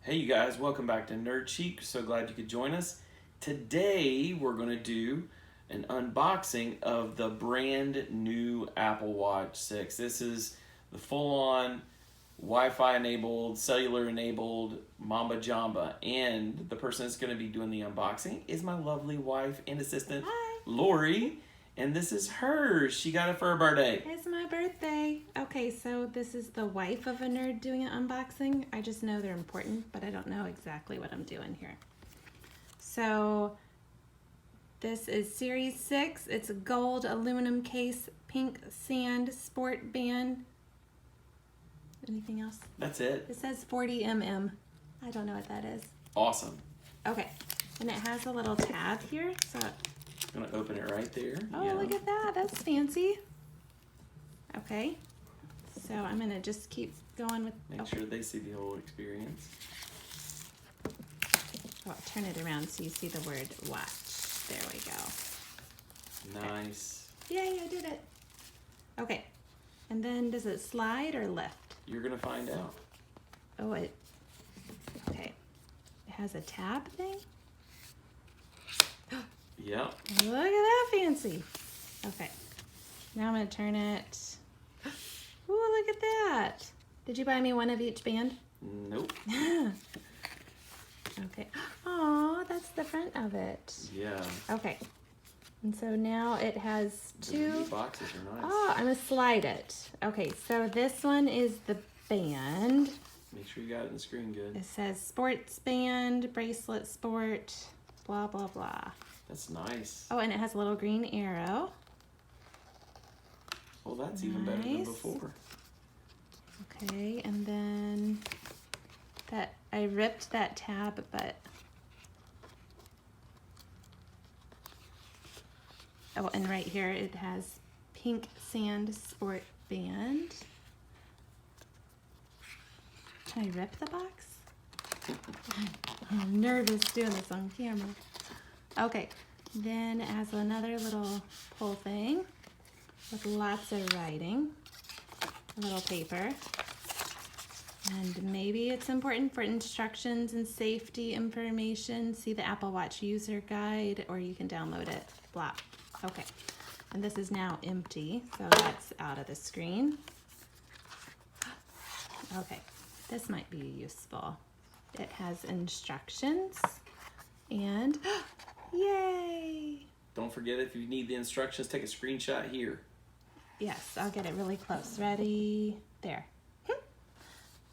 Hey you guys, welcome back to Nerd Chic. So glad you could join us. Today we're going to do an unboxing of the brand new Apple Watch 6. This is the full-on Wi-Fi enabled, cellular enabled Mamba Jamba. And the person that's going to be doing the unboxing is my lovely wife and assistant, Hi. Lori. And this is hers. She got it for her birthday. It's my birthday. Okay, so this is the wife of a nerd doing an unboxing. I just know they're important, but I don't know exactly what I'm doing here. So this is Series 6. It's a gold aluminum case, pink sand sport band. Anything else? That's it. It says 40 mm. I don't know what that is. Awesome. Okay, and it has a little tab here. So I'm going to open it right there. oh, Yeah. Look at that. That's fancy. Okay, so I'm going to just keep going with... Make sure they see the whole experience. Oh, turn it around so you see the word watch. There we go. Nice. Yay, I did it. Okay, and then does it slide or lift? You're going to find out. Oh, okay. It has a tab thing? Yep. Look at that fancy. Okay, now I'm going to turn it. Ooh, look at that. Did you buy me one of each band? Nope. Okay. Oh, that's the front of it. Yeah. Okay. And so now it has The two. new boxes are nice. Oh, I'm gonna slide it. Okay, so this one is the band. Make sure you got it in the screen good. It says sports band, bracelet sport, blah, blah, blah. That's nice. Oh, and it has a little green arrow. Well, that's even better than Nice. before. Okay, and then I ripped that tab, but oh, and right here it has pink sand sport band. Can I rip the box? I'm nervous doing this on camera. Okay, then it has another little pull thing with lots of writing, a little paper. And maybe it's important for instructions and safety information. See the Apple Watch user guide, or you can download it. Blah. Okay. And this is now empty, so that's out of the screen. Okay. This might be useful. It has instructions and yay! Don't forget, if you need the instructions, take a screenshot here. Yes, I'll get it really close. Ready? There.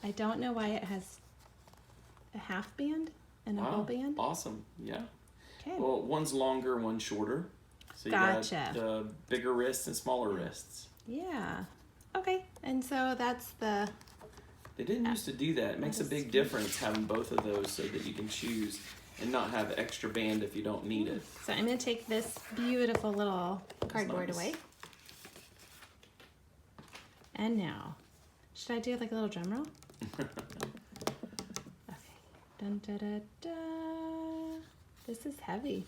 I don't know why it has a half band and a whole band. Awesome. Yeah. Okay. Well, one's longer, one's shorter. So you Gotcha. got the bigger wrists and smaller wrists. Yeah. Okay. And so that's the... They didn't used to do that. It makes a big difference having both of those so that you can choose and not have extra band if you don't need it. So I'm going to take this beautiful little cardboard nice. away. And now, should I do like a little drum roll? Okay. Dun, da, da, da. This is heavy.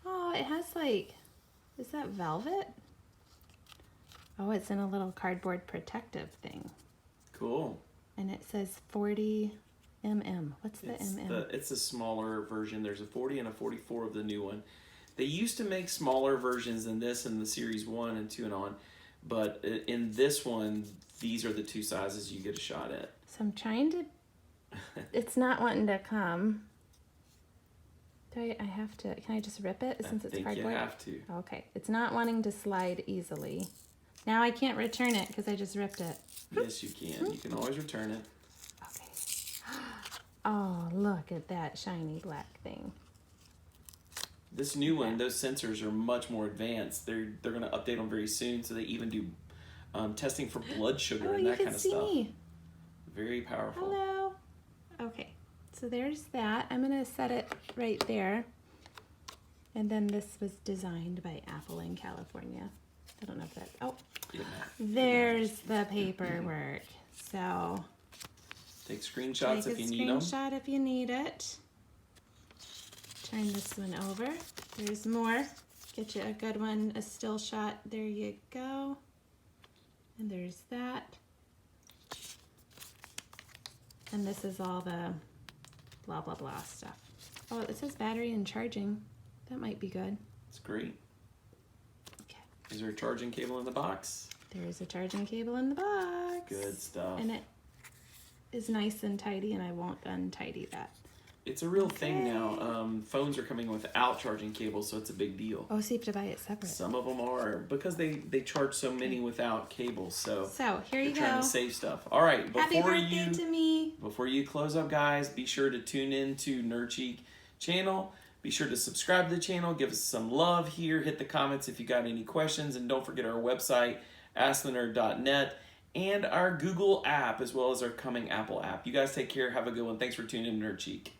Oh, it has like, is that velvet? Oh, it's in a little cardboard protective thing. Cool. And it says 40 mm. What's the mm? It's a smaller version. There's a 40 and a 44 of the new one. They used to make smaller versions than this in the Series 1 and 2 and on. But in this one, these are the two sizes you get a shot at. So I'm trying to, it's not wanting to come. Do I have to, can I just rip it since it's cardboard? You have to. Okay, it's not wanting to slide easily. Now I can't return it because I just ripped it. Yes, you can. You can always return it. Okay. Oh, look at that shiny black thing. This new one, those sensors are much more advanced. They're going to update them very soon, so they even do testing for blood sugar and that kind of stuff. Me. Very powerful. Hello. Okay, so there's that. I'm going to set it right there. And then this was designed by Apple in California. I don't know if that, oh, there's the paperwork. So take screenshots if you need them. Take a screenshot if you need it. Turn this one over. There's more. Get you a good one, a still shot. There you go. And there's that. And this is all the blah, blah, blah stuff. Oh, it says battery and charging. That might be good. It's great. Okay. Is there a charging cable in the box? There is a charging cable in the box. Good stuff. And it is nice and tidy, and I won't untidy that. It's a real thing now. Phones are coming without charging cables, so it's a big deal. Oh, so you have to buy it separate. Some of them are, because they charge so many without cables. So here you go. They're trying to save stuff. All right, Happy birthday to me. Before you close up, guys, be sure to tune in to Nerd Chic channel. Be sure to subscribe to the channel. Give us some love here. Hit the comments if you got any questions. And don't forget our website, askthenerd.net, and our Google app, as well as our coming Apple app. You guys take care. Have a good one. Thanks for tuning in to Nerd Chic.